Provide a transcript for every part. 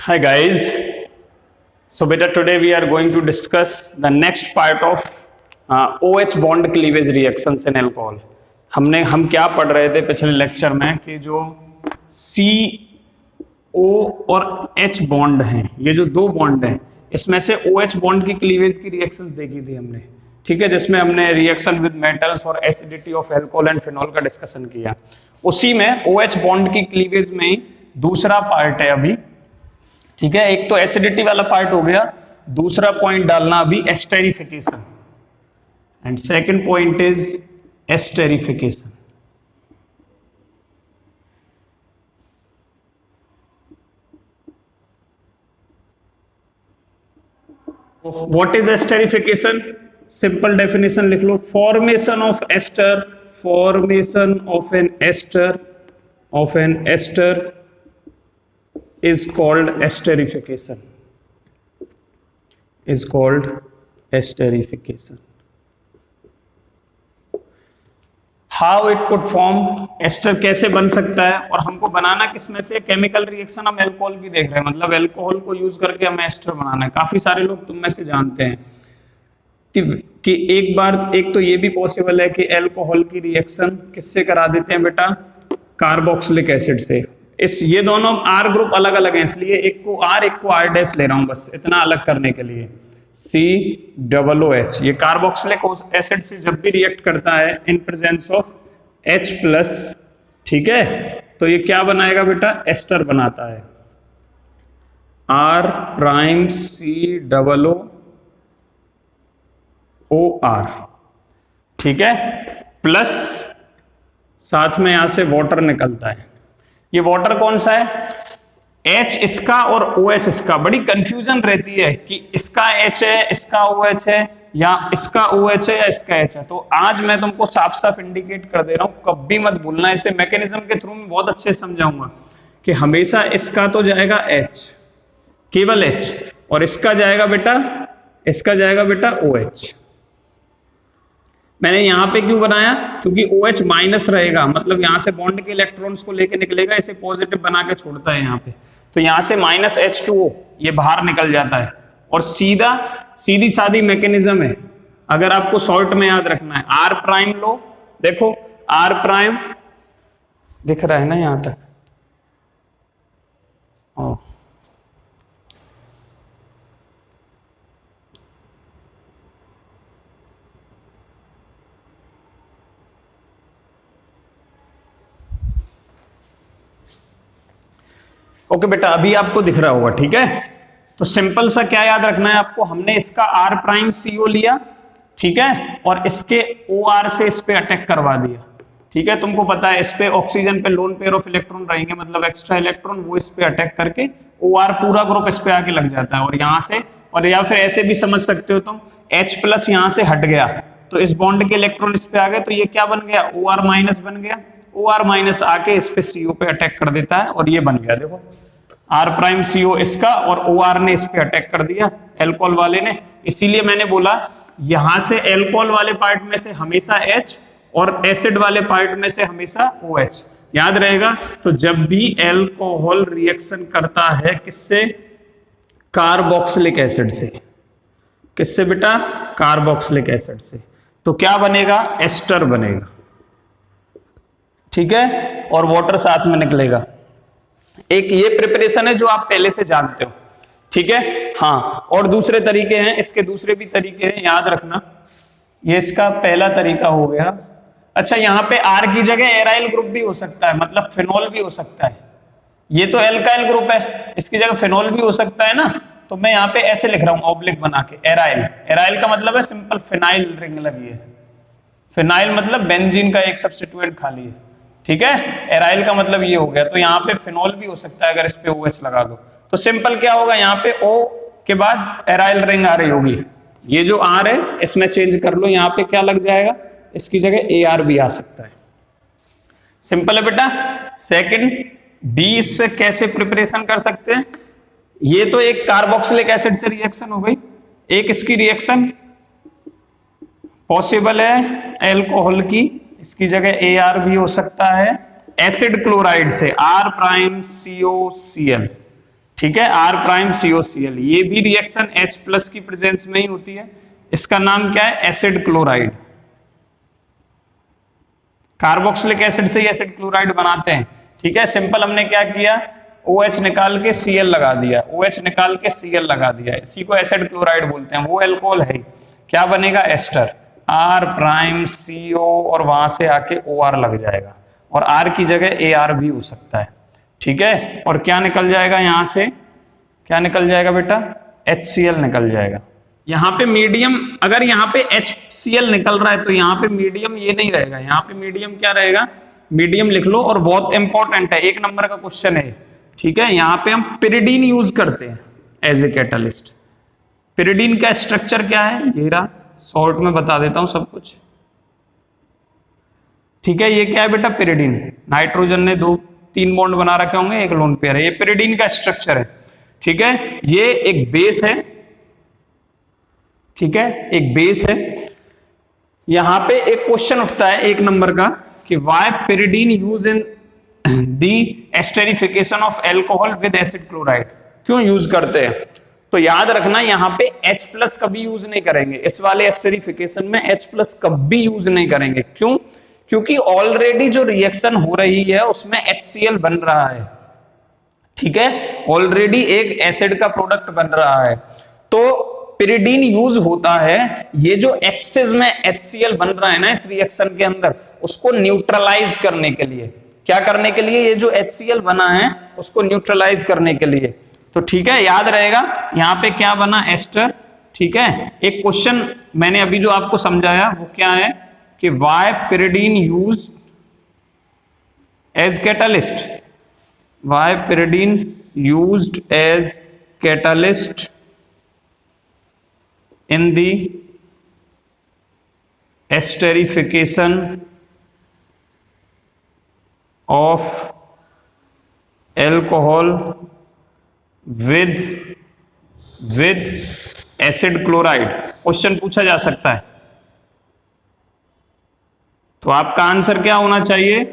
Hi guys. So beta today we are going to discuss the next part of OH bond cleavage reactions in alcohol. हम क्या पढ़ रहे थे पिछले lecture में कि जो CO और H बॉन्ड हैं, ये जो दो बॉन्ड हैं, इसमें से OH बॉन्ड की क्लीवेज की रिएक्शंस देखी थी हमने, ठीक है, जिसमें हमने रिएक्शन विद मेटल्स और acidity of alcohol and phenol का डिस्कशन किया। उसी में OH बॉन्ड की क्लीवेज में दूसरा पार्ट है अभी, ठीक है। एक तो एसिडिटी वाला पार्ट हो गया, दूसरा पॉइंट डालना अभी esterification, and second point is esterification. What is esterification? Simple definition लिख लो, formation of ester, formation of an ester is called esterification, is called esterification. How it could form, ester कैसे बन सकता है, और हमको बनाना किसमें से? केमिकल रिएक्शन हम अल्कोहल की देख रहे हैं, मतलब अल्कोहल को यूज करके हमें एस्टर बनाना है। काफी सारे लोग तुम में से जानते हैं कि एक तो ये भी पॉसिबल है कि अल्कोहल की रिएक्शन किससे करा देते हैं बेटा? कार्बोक्सिलिक एसिड से। ये दोनों R ग्रुप अलग अलग हैं, इसलिए एक को R एक को R डैश ले रहा हूं, बस इतना अलग करने के लिए। COOH, ये कार्बोक्सिलिक एसिड से जब भी रिएक्ट करता है इन प्रेजेंस ऑफ H+, ठीक है, तो ये क्या बनाएगा बेटा? एस्टर बनाता है। R'(COOR), ठीक है, प्लस साथ में यहां से वाटर निकलता है। ये वाटर कौन सा है? H इसका और OH इसका। बड़ी कंफ्यूजन रहती है कि इसका H है, इसका OH है, या इसका OH है या इसका H है। तो आज मैं तुमको साफ साफ इंडिकेट कर दे रहा हूं, कभी मत भूलना। इसे मैकेनिज्म के थ्रू में बहुत अच्छे से समझाऊंगा कि हमेशा इसका तो जाएगा H, केवल H, और इसका जाएगा बेटा OH। मैंने यहां पे क्यों बनाया? क्योंकि OH माइनस रहेगा, मतलब यहां से बॉन्ड के इलेक्ट्रॉन्स को लेके निकलेगा, इसे पॉजिटिव बना के छोड़ता है यहाँ पे, तो यहां से -H2O ये बाहर निकल जाता है, और सीधी सादी मैकेनिज्म है। अगर आपको शॉर्ट में याद रखना है, R' लो, देखो R' दिख रहा है ना यहां तक? ओके बेटा, अभी आपको दिख रहा होगा, ठीक है। तो सिंपल सा क्या याद रखना है आपको? हमने इसका R'(CO) लिया, ठीक है, और इसके OR से इस पे अटैक करवा दिया, ठीक है। तुमको पता है इस पे ऑक्सीजन पे लोन पेयर ऑफ इलेक्ट्रॉन रहेंगे, मतलब एक्स्ट्रा इलेक्ट्रॉन, वो इस पे अटैक करके OR पूरा ग्रुप इस पे आके लग जाता है, और यहाँ से, और या फिर ऐसे भी समझ सकते हो तुम, H+ यहाँ से हट गया तो इस बॉन्ड के इलेक्ट्रॉन इस पे आ गए, तो ये क्या बन गया? OR- बन गया। OR- आके इस पे CO पे अटैक कर देता है, और ये बन गया, देखो R'(CO) इसका, और OR ने इस पे अटैक कर दिया, अल्कोहल वाले ने। इसीलिए मैंने बोला यहां से अल्कोहल वाले पार्ट में से हमेशा H, और एसिड वाले पार्ट में से हमेशा OH, याद रहेगा। तो जब भी अल्कोहल रिएक्शन करता है किससे? कार्बोक्सिलिक एसिड से। किससे बेटा? कार्बोक्सिलिक एसिड से। तो क्या बनेगा? एस्टर बनेगा, ठीक है, और वाटर साथ में निकलेगा। एक ये प्रिपरेशन है जो आप पहले से जानते हो, ठीक है। हाँ, और दूसरे तरीके हैं, इसके दूसरे भी तरीके हैं, याद रखना। ये इसका पहला तरीका हो गया। अच्छा, यहाँ पे R की जगह एराइल ग्रुप भी हो सकता है, मतलब फिनॉल भी हो सकता है। ये तो एल्काइल ग्रुप है, इसकी जगह फिनॉल भी हो सकता है ना। तो मैं यहाँ पे ऐसे लिख रहा हूँ ऑब्लिक बना के, एराइल का मतलब है सिंपल फिनाइल रिंग लगी है। फिनाइल मतलब बेंजीन का एक सब्स्टिट्यूएंट खाली है, ठीक है। एराइल का मतलब ये हो गया, तो यहाँ पे फिनॉल भी हो सकता है अगर इस पे OH लगा दो। तो सिंपल क्या होगा, यहाँ पे O के बाद एराइल रिंग आ रही होगी, ये जो R है इसमें चेंज कर लो, यहाँ पे क्या लग जाएगा? इसकी जगह AR भी आ सकता है। सिंपल है बेटा। सेकंड, B इससे कैसे प्रिपरेशन कर सकते हैं? ये तो एक कार्बोक्सिलिक एसिड से रिएक्शन हो गई, एक इसकी रिएक्शन पॉसिबल है अल्कोहल की, इसकी जगह AR भी हो सकता है। एसिड क्लोराइड से R'(COCl), ठीक है, R प्राइम COCl। ये भी रिएक्शन H प्लस की प्रेजेंस में ही होती है। इसका नाम क्या है? Acid chloride. कार्बोक्सिलिक एसिड से एसिड क्लोराइड बनाते हैं। ठीक है, सिंपल हमने क्या किया, OH निकाल के Cl लगा दिया, OH निकाल के Cl लगा दिया, इसी को एसिड क्लोराइड बोलते हैं। वो अल्कोहल है, क्या बनेगा? एस्टर, R प्राइम CO और वहां से आके OR लग जाएगा, और R की जगह AR भी हो सकता है। ठीक है, और क्या निकल जाएगा यहां से? क्या निकल जाएगा बेटा? HCl निकल जाएगा। यहाँ पे मीडियम, अगर यहाँ पे HCl निकल रहा है तो यहाँ पे मीडियम ये नहीं रहेगा, यहाँ पे मीडियम क्या रहेगा? मीडियम लिख लो, और बहुत इंपॉर्टेंट है, 1 नंबर का क्वेश्चन है। ठीक है, यहाँ पे हम पिरिडीन यूज करते हैं एज ए कैटलिस्ट। पिरिडीन का स्ट्रक्चर क्या है? ये रहा, शॉर्ट में बता देता हूं सब कुछ। ठीक है, ये क्या है बेटा? पिरिडीन। नाइट्रोजन ने 2-3 बॉन्ड बना रखे होंगे, एक लोन पेयर है, ये पिरिडीन का स्ट्रक्चर है। ठीक है, ये एक बेस है। ठीक है, एक बेस है। यहां पे एक क्वेश्चन उठता है 1 नंबर का कि why pyridine use in the esterification of alcohol with acid chloride, क्यों यूज करते हैं? तो याद रखना, यहां पे H प्लस कभी यूज नहीं करेंगे, इस वाले एस्टेरिफिकेशन में H प्लस कभी यूज नहीं करेंगे। क्यों? क्योंकि ऑलरेडी जो रिएक्शन हो रही है उसमें HCl बन रहा है। ठीक है, ऑलरेडी एक एसिड का प्रोडक्ट बन रहा है, तो पिरिडीन यूज होता है ये जो एक्सेस में HCl बन रहा है ना इस रिएक्शन के अंदर, उसको न्यूट्रलाइज करने के लिए। क्या करने के लिए? ये जो HCl बना है उसको न्यूट्रलाइज करने के लिए। तो ठीक है, याद रहेगा यहां पे क्या बना? एस्टर। ठीक है, एक क्वेश्चन मैंने अभी जो आपको समझाया वो क्या है कि why pyridine use as catalyst, why pyridine used as catalyst in the esterification of alcohol with acid chloride। Question पूछा जा सकता है, तो आपका आंसर क्या होना चाहिए?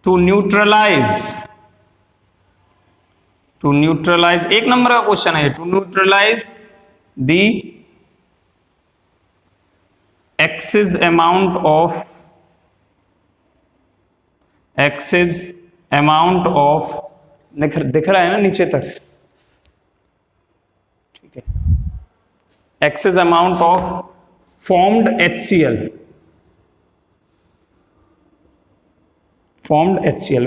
To neutralise. 1 नंबर का क्वेश्चन है, to neutralise the excess amount of दिख रहा है ना नीचे तक? ठीक है, excess amount of formed HCl,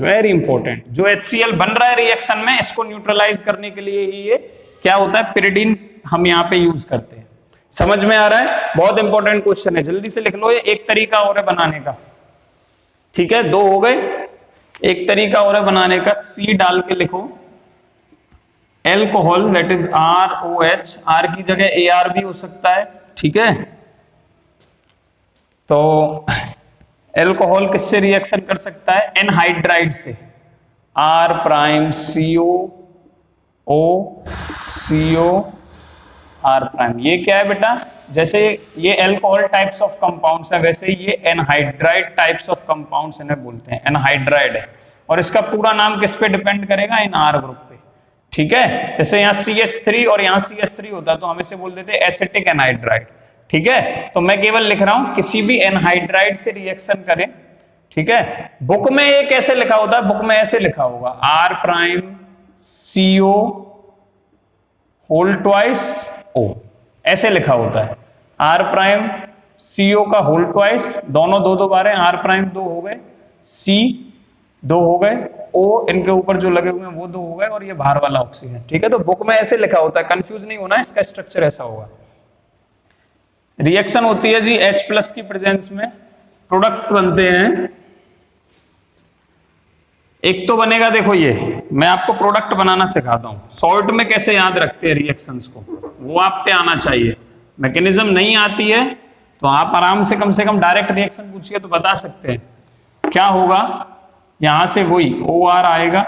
very important. जो HCl बन रहा है रिएक्शन में, इसको न्यूट्रलाइज करने के लिए ही ये क्या होता है? पिरिडीन हम यहाँ पे यूज करते हैं। समझ में आ रहा है? बहुत इंपॉर्टेंट क्वेश्चन है, जल्दी से लिख लो। ये एक तरीका और है बनाने का। ठीक है, 2 हो गए, एक तरीका और है बनाने का। C डाल के लिखो, alcohol that is ROH, R की जगह AR भी हो सकता है। ठीक है, तो एल्कोहल किससे रिएक्शन कर सकता है? एनहाइड्राइड से, R prime CO R prime. ये क्या है बेटा? जैसे ये एल्कोहल टाइप्स ऑफ कंपाउंड्स है, वैसे ये एनहाइड्राइड टाइप्स ऑफ कंपाउंड्स इन्हें बोलते हैं, एनहाइड्राइड है। और इसका पूरा नाम किस पे डिपेंड करेगा? इन R ग्रुप पे। ठीक है, जैसे यहाँ CH3 और यहाँ CH3 होता तो हम इसे बोल देते एसिटिक एनहाइड्राइड। ठीक है, तो मैं केवल लिख रहा हूं किसी भी एनहाइड्राइड से रिएक्शन करें। ठीक है, बुक में ये कैसे लिखा होता है? बुक में ऐसे लिखा होगा, R prime CO whole twice O, ऐसे लिखा होता है। R प्राइम CO का होल ट्वाइस, दोनों 2 बार है, R प्राइम 2 हो गए, C 2 हो गए, O इनके ऊपर जो लगे हुए हैं वो 2 हो गए, और ये बाहर वाला ऑक्सीजन। ठीक है, तो बुक में ऐसे लिखा होता है, कंफ्यूज नहीं होना, इसका स्ट्रक्चर ऐसा होगा। रिएक्शन होती है जी H प्लस की प्रेजेंस में, प्रोडक्ट बनते हैं। एक तो बनेगा, देखो ये मैं आपको प्रोडक्ट बनाना सिखाता हूं, सॉल्ट में कैसे याद रखते हैं रिएक्शंस को, वो आप पे आना चाहिए। मैकेनिज्म नहीं आती है तो आप आराम से कम डायरेक्ट रिएक्शन पूछिए तो बता सकते हैं क्या होगा। यहां से वही OR आएगा,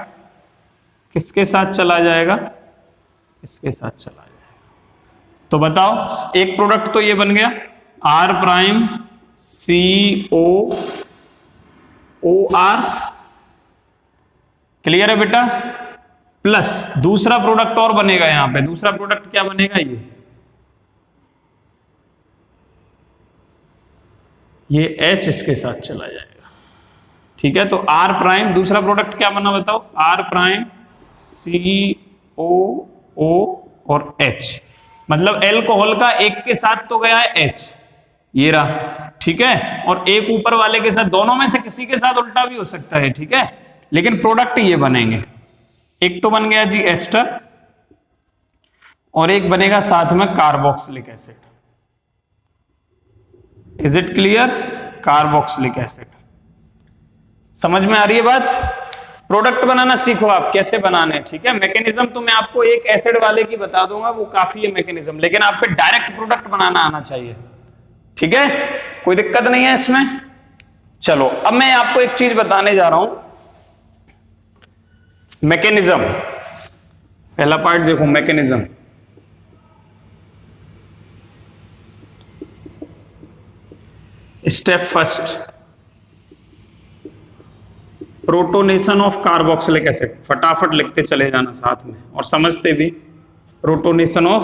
किसके साथ चला जाएगा? इसके साथ चला जाएगा। तो बताओ, एक प्रोडक्ट तो ये बन गया, R prime CO OR, clear है बेटा? प्लस दूसरा प्रोडक्ट और बनेगा यहां पे, दूसरा प्रोडक्ट क्या बनेगा, ये H इसके साथ चला जाएगा, ठीक है। तो R प्राइम दूसरा प्रोडक्ट क्या बना बताओ, R प्राइम COO और H, मतलब एल्कोहल का एक के साथ तो गया है H, ये रहा, ठीक है, और एक ऊपर वाले के साथ, दोनों में से किसी के साथ उल्टा भी हो सकता है, ठीक है, लेकिन प्रोडक्ट ये बनेंगे। एक तो बन गया जी एस्टर और एक बनेगा साथ में carboxylic acid. Is it clear, carboxylic acid. समझ में आ रही है बात। प्रोडक्ट बनाना सीखो आप कैसे बनाने, ठीक है। मैकेनिज्म तो मैं आपको एक एसिड वाले की बता दूंगा, वो काफी है मैकेनिज्म, लेकिन आपको डायरेक्ट प्रोडक्ट बनाना आना चाहिए, ठीक है, कोई दिक्कत नहीं है इसमें। चलो अब मैं आपको एक चीज बताने जा रहा हूं, मैकेनिज्म। पहला पार्ट देखो, mechanism. Step first, protonation of carboxylic acid. फटाफट लिखते चले जाना साथ में और समझते भी। प्रोटोनेशन ऑफ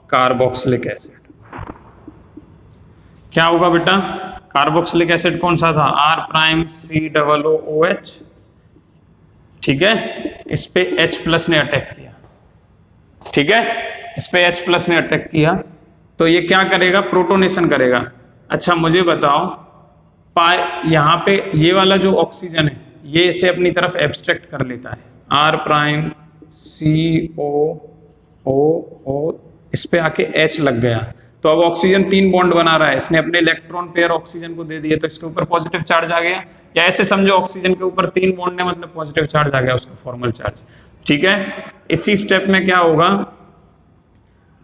कार्बोक्सिलिक एसिड क्या होगा बेटा, कार्बोक्सिलिक एसिड कौन सा था, R प्राइम COOH, ठीक है, इस पे H प्लस ने अटैक किया, ठीक है, इस पे H प्लस ने अटैक किया, तो ये क्या करेगा, प्रोटोनेशन करेगा। अच्छा मुझे बताओ, यहां पे ये वाला जो ऑक्सीजन है ये इसे अपनी तरफ एब्स्ट्रैक्ट कर लेता है, R प्राइम COO, इस पे आके H लग गया, तो अब ऑक्सीजन 3 बॉन्ड बना रहा है, इसने अपने इलेक्ट्रॉन पेयर ऑक्सीजन को दे दिए, तो इसके ऊपर पॉजिटिव चार्ज आ गया, या ऐसे समझो ऑक्सीजन के ऊपर 3 बॉन्ड है, मतलब पॉजिटिव चार्ज आ गया, उसका फॉर्मल चार्ज, ठीक है। इसी स्टेप में क्या होगा,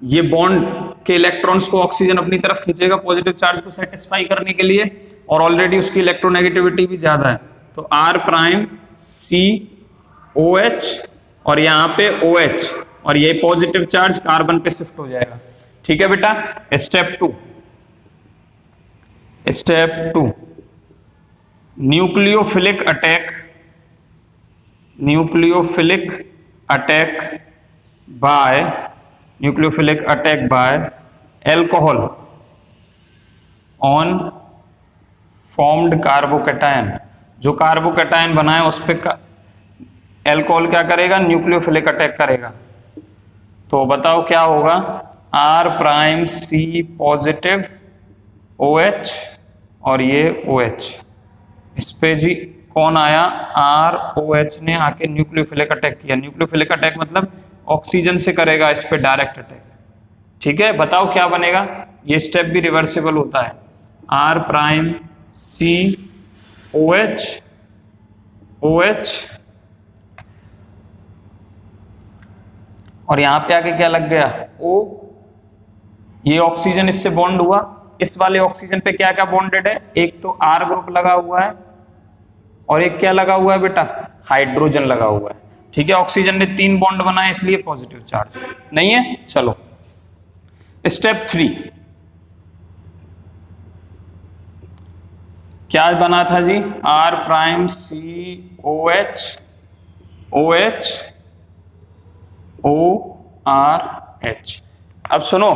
ये बॉन्ड के इलेक्ट्रॉन्स को ऑक्सीजन अपनी तरफ खींचेगा पॉजिटिव चार्ज को सेटिस्फाई करने के लिए, और ऑलरेडी उसकी इलेक्ट्रोनेगेटिविटी भी ज्यादा है, तो R प्राइम COH और यहाँ पे OH, और ये पॉजिटिव चार्ज कार्बन पे शिफ्ट हो जाएगा, ठीक है बेटा। Step 2 nucleophilic attack by alcohol on formed carbocation. जो कार्बोकैटायन बनाए उस पे एल्कोहल क्या करेगा, न्यूक्लियोफिलिक अटैक करेगा, तो बताओ क्या होगा, R prime C positive OH और ये OH, इस पे जी कौन आया, ROH ने आके न्यूक्लियोफिलिक अटैक किया। न्यूक्लियोफिलिक अटैक मतलब ऑक्सीजन से करेगा इस पे डायरेक्ट अटैक, ठीक है। बताओ क्या बनेगा, ये स्टेप भी रिवर्सिबल होता है, R प्राइम COH OH, और यहां पे आके क्या लग गया, O, ये ऑक्सीजन इससे बॉन्ड हुआ, इस वाले ऑक्सीजन पे क्या क्या बॉन्डेड है, एक तो R ग्रुप लगा हुआ है और एक क्या लगा हुआ है बेटा, हाइड्रोजन लगा हुआ है, ठीक है। ऑक्सीजन ने 3 बॉन्ड बनाए इसलिए पॉजिटिव चार्ज नहीं है। चलो स्टेप 3 क्या बना था जी, R prime COH OH ORH। अब सुनो,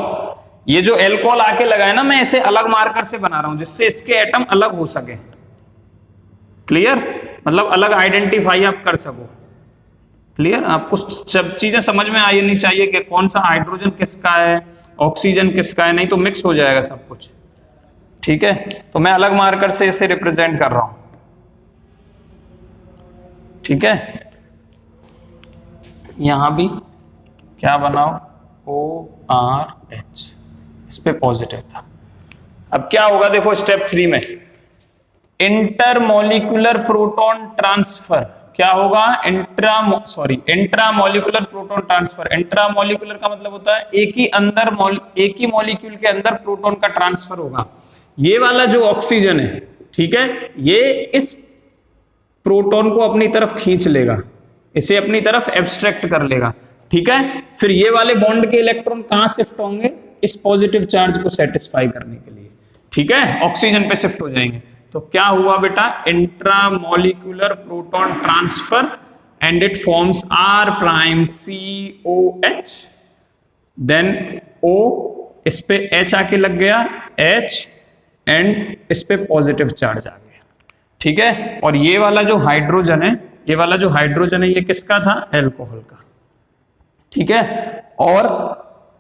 ये जो एल्कोहल आके लगा है ना, मैं इसे अलग मार्कर से बना रहा हूं जिससे इसके एटम अलग हो सके, क्लियर, मतलब अलग आइडेंटिफाई आप कर सको, क्लियर। आपको सब चीजें समझ में आनी चाहिए कि कौन सा हाइड्रोजन किसका है, ऑक्सीजन किसका है, नहीं तो मिक्स हो जाएगा सब कुछ, ठीक है। तो मैं अलग मार्कर से इसे रिप्रेजेंट कर रहा हूं, ठीक है। यहां भी क्या बनाओ, ORH, इस पे पॉजिटिव था। अब क्या होगा देखो स्टेप 3 में, इंटरमोलिकुलर प्रोटॉन ट्रांसफर। क्या होगा, इंट्रामोलिकुलर प्रोटॉन ट्रांसफर। इंट्रामोलिकुलर का मतलब होता है एक ही मॉलिक्यूल के अंदर प्रोटॉन का ट्रांसफर होगा। ये वाला जो ऑक्सीजन है, ठीक है, ये इस प्रोटॉन को अपनी तरफ खींच लेगा, इसे अपनी तरफ एब्स्ट्रैक्ट कर लेगा, ठीक है। फिर ये वाले बॉन्ड के इलेक्ट्रॉन कहां शिफ्ट होंगे, इस पॉजिटिव चार्ज को सेटिस्फाई करने के लिए, ठीक है, ऑक्सीजन पे शिफ्ट हो जाएंगे। तो क्या हुआ बेटा, intramolecular proton transfer and it forms R prime COH, then O, इस पे H आके लग गया H, एंड इस पे पॉजिटिव चार्ज आ गया, ठीक है। और ये वाला जो हाइड्रोजन है, ये वाला जो हाइड्रोजन है, ये किसका था? एल्कोहल का, ठीक है। और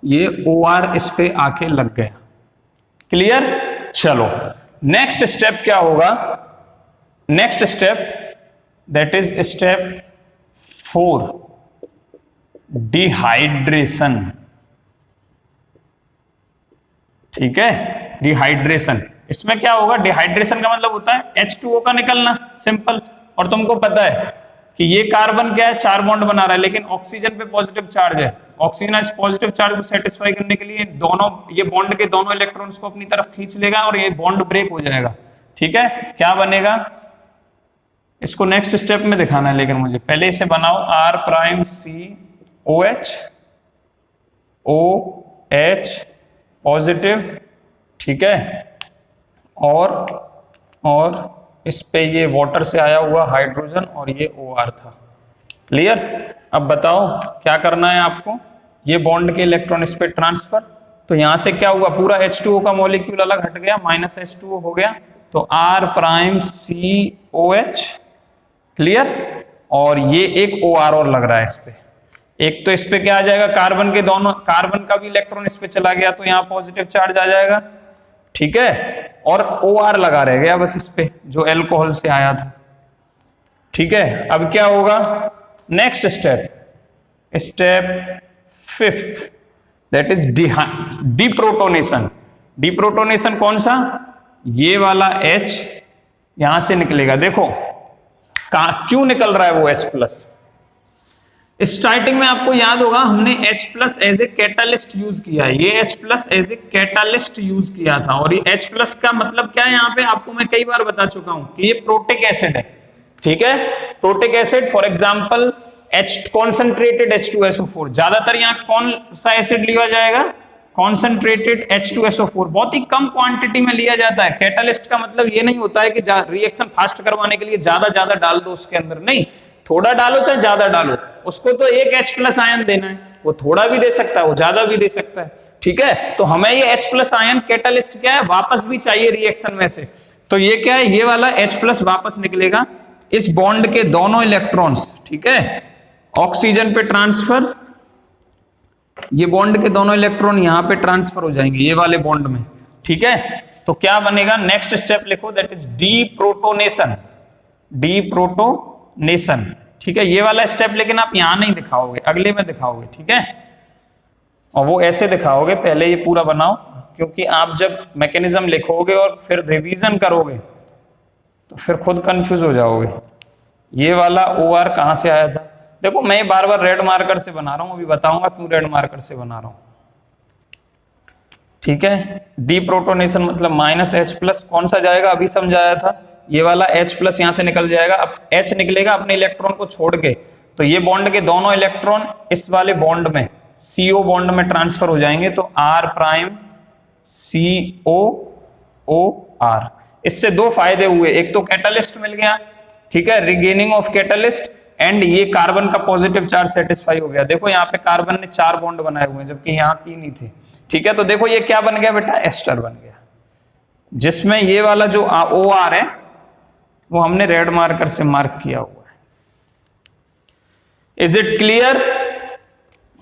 ये OR इस पे आके लग गया, क्लियर। चलो नेक्स्ट स्टेप क्या होगा? Next step that is step 4, dehydration, ठीक है। डिहाइड्रेशन, इसमें क्या होगा? डिहाइड्रेशन का मतलब होता है H2O का निकलना, सिंपल। और तुमको पता है कि ये कार्बन क्या है? 4 बॉन्ड बना रहा है, लेकिन ऑक्सीजन पे पॉजिटिव चार्ज है। ऑक्सीजन इस पॉजिटिव चार्ज को सेटिस्फाई करने के लिए दोनों, ये बॉन्ड के दोनों इलेक्ट्रॉन्स को अपनी तरफ खींच लेगा और ये बॉन्ड ब्रेक हो जाएगा, ठीक है। क्या बनेगा? इसको नेक्स्ट स्टेप में दिखाना है, लेकिन मुझे पहले इसे बनाओ। R prime COH OH positive, ठीक है। और इस पे ये वाटर से आया हुआ हाइड्रोजन और ये OR था, क्लियर। अब बताओ क्या करना है आपको? ये बॉन्ड के इलेक्ट्रॉन इस पे ट्रांसफर, तो यहां से क्या हुआ? पूरा H2O का मॉलिक्यूल अलग हट गया, माइनस H2O हो गया, तो R प्राइम COH, क्लियर। और ये एक OR और लग रहा है इस पे, एक तो इस पे क्या आ जाएगा? कार्बन के दोनों, कार्बन का भी इलेक्ट्रॉन इस पे चला गया, तो यहाँ पॉजिटिव चार्ज आ जाएगा, ठीक है। और OR लगा रह गया बस इस पे, जो एल्कोहल से आया था, ठीक है। अब क्या होगा? Next step, step 5th, that is deprotonation. Deprotonation कौन सा? ये वाला H यहां से निकलेगा, देखो क्यों निकल रहा है वो H+। स्टार्टिंग में आपको याद होगा हमने H+ as a catalyst use किया है, ये H+ as a catalyst use किया था। और ये H+ का मतलब क्या है? यहाँ पे आपको मैं कई बार बता चुका हूं कि ये प्रोटिक एसिड है, ठीक है। Protic acid, for example concentrated H2SO4, ज्यादातर यहाँ कौन सा एसिड लिया जाएगा? कॉन्सेंट्रेटेड H2SO4, बहुत ही कम क्वांटिटी में लिया जाता है। कैटालिस्ट का मतलब ये नहीं होता है कि रिएक्शन फास्ट करवाने के लिए ज्यादा डाल दो उसके अंदर, नहीं, थोड़ा डालो चाहे ज्यादा डालो, उसको तो एक H+ आयन देना है, वो थोड़ा भी दे सकता है, वो ज्यादा भी दे सकता है, ठीक है। तो हमें ये H+ आयन कैटालिस्ट क्या है? वापस भी चाहिए रिएक्शन में से, तो ये क्या है? ये वाला H+ वापस निकलेगा, इस बॉन्ड के दोनों इलेक्ट्रॉन्स, ठीक है, ऑक्सीजन पे ट्रांसफर, ये बॉन्ड के दोनों इलेक्ट्रॉन यहां पे ट्रांसफर हो जाएंगे ये वाले बॉन्ड में, ठीक है। तो क्या बनेगा? नेक्स्ट स्टेप लिखो, दैट इज डीप्रोटोनेशन। डीप्रोटोनेशन, ठीक है। ये वाला स्टेप लेकिन आप यहां नहीं दिखाओगे, अगले में दिखाओगे, ठीक है। और वो ऐसे दिखाओगे, पहले ये पूरा बनाओ, क्योंकि आप जब मैकेनिज्म लिखोगे और फिर रिवीजन करोगे तो फिर खुद कंफ्यूज हो जाओगे। ये वाला OR कहां से आया था? देखो मैं बार बार रेड मार्कर से बना रहा हूं, अभी बताऊंगा क्यों रेड मार्कर से बना रहा हूं, ठीक है। डीप्रोटोनेशन मतलब -H+, कौन सा जाएगा? अभी समझाया था, ये वाला H+ यहां से निकल जाएगा, अब H निकलेगा अपने इलेक्ट्रॉन को छोड़ के, तो ये बॉन्ड के दोनों इलेक्ट्रॉन इस वाले बॉन्ड में, CO बॉन्ड में ट्रांसफर हो जाएंगे, तो R प्राइम COOR। इससे दो फायदे हुए, एक तो कैटालिस्ट मिल गया, ठीक है, रिगेनिंग ऑफ कैटालिस्ट, एंड ये कार्बन का पॉजिटिव चार्ज सेटिस्फाई हो गया। देखो यहाँ पे कार्बन ने 4 बॉन्ड बनाए हुए हैं, जबकि यहाँ 3 ही थे, ठीक है। तो देखो ये क्या बन गया बेटा? एस्टर बन गया, जिसमें ये वाला जो OR है वो हमने रेड मार्कर से मार्क किया हुआ है। Is it clear?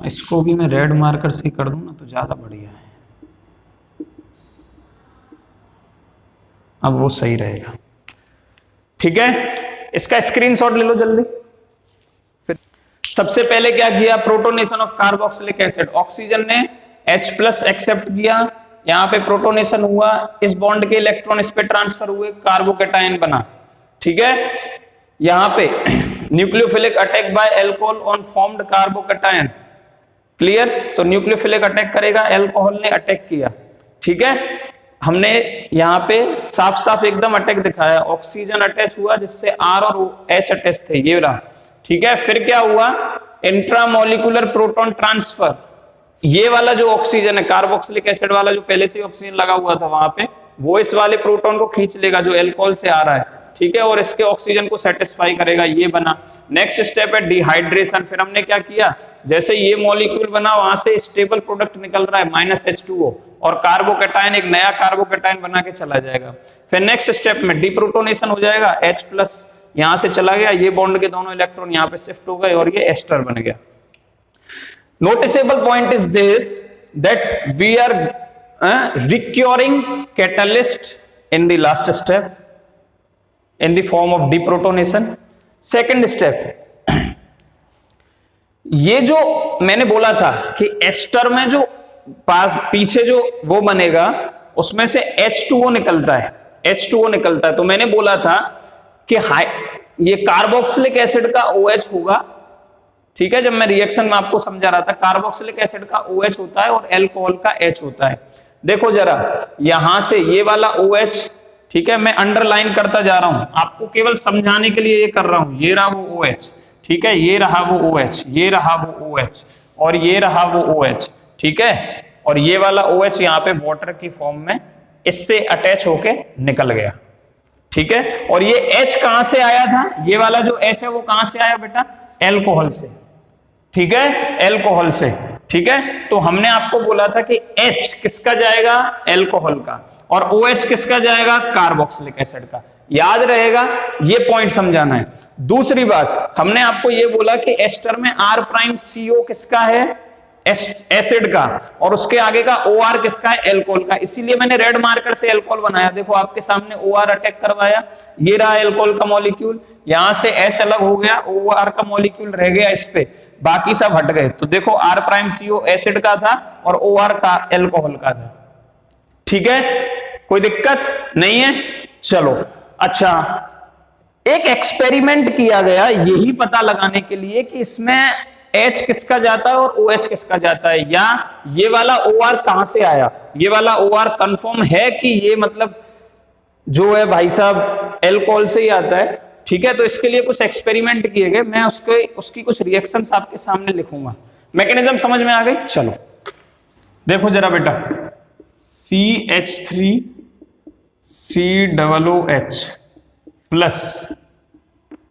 इसको भी मैं रेड मार्कर से कर दूं ना तो ज्यादा बढ़िया है, अब वो सही रहेगा, ठीक है। इसका स्क्रीनशॉट ले लो जल्दी। फिर सबसे पहले क्या किया? Protonation of carboxylic acid, oxygen ने H+ एक्सेप्ट किया, यहाँ पे प्रोटोनेशन हुआ, इस बॉन्ड के इलेक्ट्रॉन इस पे ट्रांसफर हुए, कार्बोकेटायन बना, ठीक है। यहाँ पे nucleophilic attack by alcohol on formed carbocation, clear. तो न्यूक्लियोफिलिक अटैक करेगा, अल्कोहल ने अटैक किया, ठीक है। हमने यहाँ पे साफ साफ एकदम अटैक दिखाया, ऑक्सीजन अटैच हुआ जिससे R और H अटैच थे, ये रहा, ठीक है। फिर क्या हुआ? इंट्रामोलिकुलर प्रोटॉन ट्रांसफर, ये वाला जो ऑक्सीजन है, कार्बोक्सिलिक एसिड वाला जो पहले से ऑक्सीजन लगा हुआ था वहां पे, वो इस वाले प्रोटॉन को खींच लेगा जो अल्कोहल से आ रहा है, ठीक है, और इसके ऑक्सीजन को सेटिस्फाई करेगा, ये बना। नेक्स्ट स्टेप है डिहाइड्रेशन। फिर हमने क्या किया, जैसे ये मॉलिक्यूल बना वहां से स्टेबल प्रोडक्ट निकल रहा है -H2O, और कार्बोकैटायन एक नया कार्बोकैटायन बना के चला जाएगा। फिर नेक्स्ट स्टेप में डिप्रोटोनेशन हो जाएगा, H+ यहां से चला गया, ये बॉन्ड के दोनों इलेक्ट्रॉन यहां पे शिफ्ट हो गए और ये एस्टर बन गया। Noticeable point is this that we are recurring catalyst in the last step in the form of deprotonation। Second step, ये जो मैंने बोला था कि एस्टर में जो पास पीछे जो वो बनेगा उसमें से H2O निकलता है, H2O निकलता है। तो मैंने बोला था कि ये कार्बोक्सिलिक एसिड का OH होगा, ठीक है। जब मैं रिएक्शन में आपको समझा रहा था, कार्बोक्सिलिक एसिड का OH होता है और अल्कोहल का H होता है। देखो जरा, यहां से ये वाला OH, ठीक है, मैं अंडरलाइन करता जा रहा हूं, आपको केवल समझाने के लिए ये कर रहा हूं। ये रहा वो OH, ठीक है, ये रहा वो OH, ये रहा वो OH और ये रहा वो OH, ठीक है। और ये वाला OH यहाँ पे वाटर की फॉर्म में इससे अटैच होके निकल गया, ठीक है। और ये H कहां से आया था, ये वाला जो H है वो कहां से आया बेटा, अल्कोहल से, ठीक है, अल्कोहल से, ठीक है। तो हमने आपको बोला था कि H किसका जाएगा, अल्कोहल का, और OH किसका जाएगा, कार्बोक्सिलिक एसिड का। याद रहेगा, ये पॉइंट समझाना है। दूसरी बात, हमने आपको ये बोला कि एस्टर में R'CO किसका है, एसिड का, और उसके आगे का OR किसका है, अल्कोहल का। इसीलिए मैंने रेड मार्कर से अल्कोहल बनाया। देखो आपके सामने OR अटैक करवाया, ये रहा अल्कोहल का मॉलिक्यूल, यहां से H अलग हो गया, OR का मॉलिक्यूल रह गया इस पे, बाकी सब हट गए। तो देखो R'CO एसिड का था और OR का अल्कोहल का था, ठीक है, कोई दिक्कत नहीं है। चलो अच्छा, एक एक्सपेरिमेंट किया गया यही पता लगाने के लिए कि इसमें H किसका जाता है और OH किसका जाता है, या ये वाला OR कहां से आया। ये वाला OR कंफर्म है कि ये मतलब जो है भाई साहब अल्कोहल से ही आता है, ठीक है। तो इसके लिए कुछ एक्सपेरिमेंट किए गए, मैं उसकी कुछ रिएक्शंस आपके सामने लिखूंगा। मैकेनिज्म समझ में आ गई। चलो देखो जरा बेटा, CH3 COOH प्लस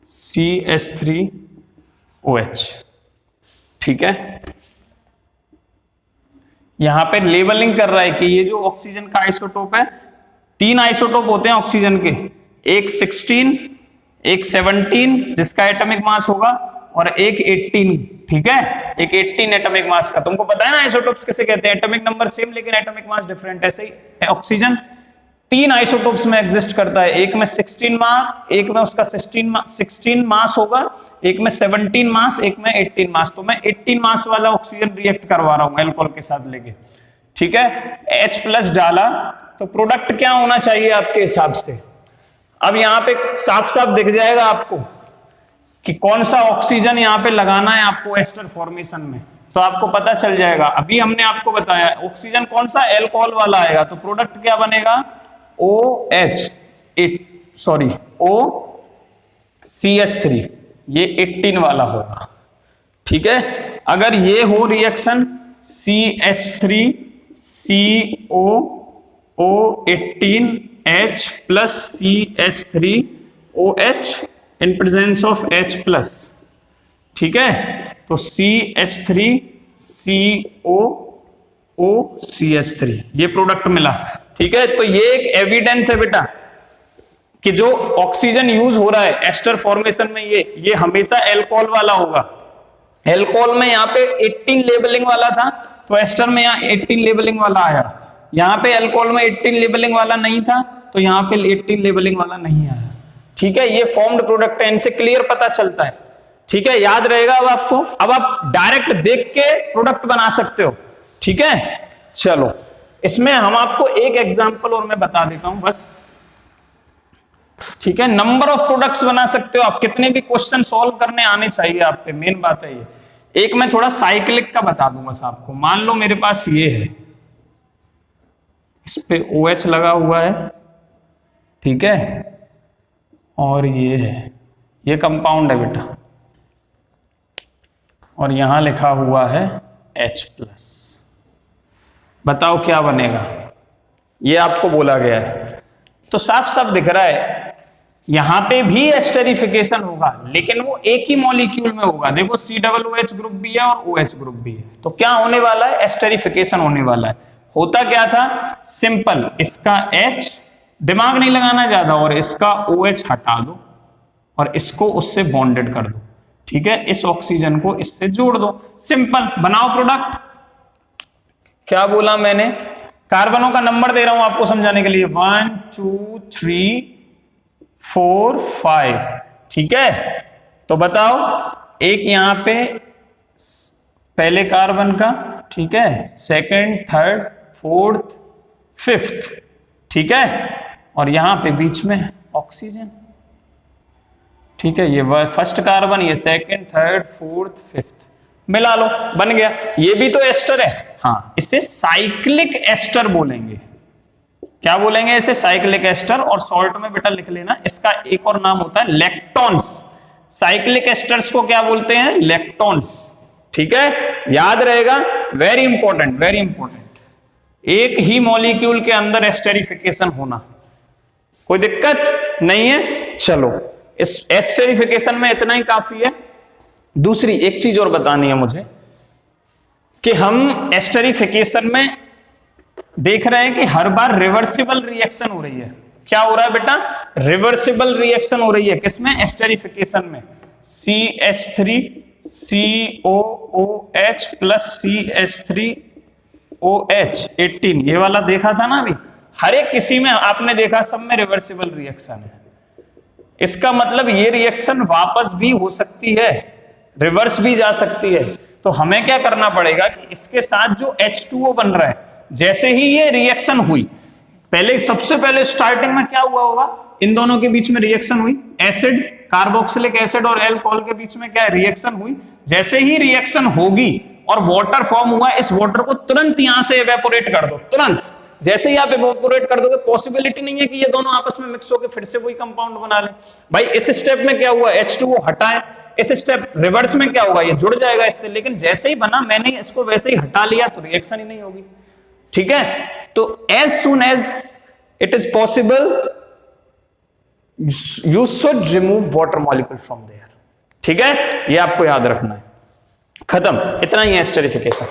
CH3OH, ठीक है। यहां पे लेबलिंग कर रहा है कि ये जो ऑक्सीजन का आइसोटोप है, 3 आइसोटोप होते हैं ऑक्सीजन के, एक 16, एक 17 जिसका एटॉमिक मास होगा, और एक 18, ठीक है, एक 18 एटॉमिक मास का। तुमको पता है ना आइसोटोप्स किसे कहते हैं, एटॉमिक नंबर सेम लेकिन एटॉमिक मास डिफरेंट। ऐसे ही ऑक्सीजन 3 आइसोटोप्स में एग्जिस्ट करता है, एक में 16 मास, एक में उसका 16 मास होगा, एक में 17 मास, एक में 18 मास। तो मैं 18 मास वाला ऑक्सीजन रिएक्ट करवा रहा हूं अल्कोहल के साथ लेके, ठीक है। H+ डाला तो प्रोडक्ट क्या होना चाहिए आपके हिसाब से। अब यहां पे साफ साफ दिख जाएगा आपको कि कौन सा ऑक्सीजन यहाँ पे लगाना है आपको एस्टर फॉर्मेशन में, तो आपको पता चल जाएगा। अभी हमने आपको बताया ऑक्सीजन कौन सा अल्कोहल वाला आएगा, तो प्रोडक्ट क्या बनेगा, OCH3, ये 18 वाला होगा, ठीक है। अगर ये हो reaction CH3CO18H plus CH3OH in presence of H+, ठीक है। तो CH3COOCH3 ये प्रोडक्ट मिला, ठीक है। तो ये एक एविडेंस है बेटा कि जो ऑक्सीजन यूज हो रहा है एस्टर फॉर्मेशन में, ये हमेशा अल्कोहल वाला होगा। अल्कोहल में यहाँ पे 18 लेबलिंग वाला था, तो एस्टर में यहाँ 18 लेबलिंग वाला आया। यहाँ पे अल्कोहल में 18 लेबलिंग वाला नहीं था, तो यहाँ पे 18 लेबलिंग वाला नहीं आया, ठीक है। ये फॉर्म्ड प्रोडक्ट है, इनसे क्लियर पता चलता है, ठीक है। याद रहेगा अब आपको। अब आप डायरेक्ट देख के प्रोडक्ट बना सकते हो, ठीक है। चलो इसमें हम आपको एक एग्जांपल और मैं बता देता हूं बस, ठीक है। नंबर ऑफ प्रोडक्ट्स बना सकते हो आप, कितने भी क्वेश्चन सॉल्व करने आने चाहिए आपके, मेन बात है ये। एक मैं थोड़ा साइक्लिक का बता दूं बस आपको। मान लो मेरे पास ये है, इस पे OH लगा हुआ है, ठीक है, और ये है, ये कंपाउंड है बेटा, और यहां लिखा हुआ है H+। बताओ क्या बनेगा, ये आपको बोला गया है। तो साफ साफ दिख रहा है यहां पे भी एस्टेरिफिकेशन होगा, लेकिन वो एक ही मॉलिक्यूल में होगा। देखो COOH ग्रुप भी है और OH ग्रुप भी है, तो क्या होने वाला है, एस्टेरिफिकेशन होने वाला है। होता क्या था, सिंपल, इसका H, दिमाग नहीं लगाना ज्यादा, और इसका OH हटा दो और इसको उससे बॉन्डेड कर दो, ठीक है, इस ऑक्सीजन को इससे जोड़ दो, सिंपल, बनाओ प्रोडक्ट। क्या बोला मैंने, कार्बनों का नंबर दे रहा हूं आपको समझाने के लिए, 1 2 3 4 5, ठीक है। तो बताओ, एक यहां पे पहले कार्बन का, ठीक है, सेकंड, थर्ड, फोर्थ, फिफ्थ, ठीक है, और यहां पे बीच में ऑक्सीजन, ठीक है, ये फर्स्ट कार्बन, ये सेकंड, थर्ड, फोर्थ, फिफ्थ, मिला लो, बन गया। ये भी तो एस्टर है, हाँ, इसे साइक्लिक एस्टर बोलेंगे। क्या बोलेंगे इसे, साइक्लिक एस्टर। और सॉल्ट में बेटा लिख लेना, इसका एक और नाम होता है लेक्टोन्स। साइक्लिक एस्टर्स को क्या बोलते हैं, लेक्टोन्स, ठीक है, याद रहेगा, वेरी इंपॉर्टेंट, वेरी इंपॉर्टेंट। एक ही मॉलिक्यूल के अंदर एस्टेरिफिकेशन होना, कोई दिक्कत नहीं है। चलो, इस एस्टेरिफिकेशन में इतना ही काफी है। दूसरी एक चीज और बतानी है मुझे, कि हम एस्टेरिफिकेशन में देख रहे हैं कि हर बार रिवर्सिबल रिएक्शन हो रही है। क्या हो रहा है बेटा, रिवर्सिबल रिएक्शन हो रही है, किसमें, एस्टेरिफिकेशन में। CH3 COOH प्लस CH3OH 18, ये वाला देखा था ना अभी, हर एक किसी में आपने देखा, सब में रिवर्सिबल रिएक्शन है। इसका मतलब ये रिएक्शन वापस भी हो सकती है, रिवर्स भी जा सकती है। तो हमें क्या करना पड़ेगा कि इसके साथ जो H2O बन रहा है, जैसे ही ये रिएक्शन हुई, पहले सबसे पहले स्टार्टिंग में क्या हुआ होगा, इन दोनों के बीच में रिएक्शन हुई, एसिड, कार्बोक्सिलिक एसिड और अल्कोहल के बीच में क्या रिएक्शन हुई। जैसे ही रिएक्शन होगी और वाटर फॉर्म हुआ, इस वाटर को तुरंत यहां से इवेपोरेट कर दो, तुरंत। जैसे ही आप इवेपोरेट कर दोगे, पॉसिबिलिटी नहीं है कि ये दोनों आपस में मिक्स होकर फिर से वही कंपाउंड बना ले। भाई इस स्टेप में क्या हुआ, H2O हटाए, इस स्टेप रिवर्स में क्या होगा, ये जुड़ जाएगा इससे, लेकिन जैसे ही बना, मैंने इसको वैसे ही हटा लिया, तो रिएक्शन ही नहीं होगी, ठीक है। तो as soon as it is possible, you should remove water molecule from there, ठीक है, ये आपको याद रखना है। खत्म, इतना ही है एस्टेरिफिकेशन।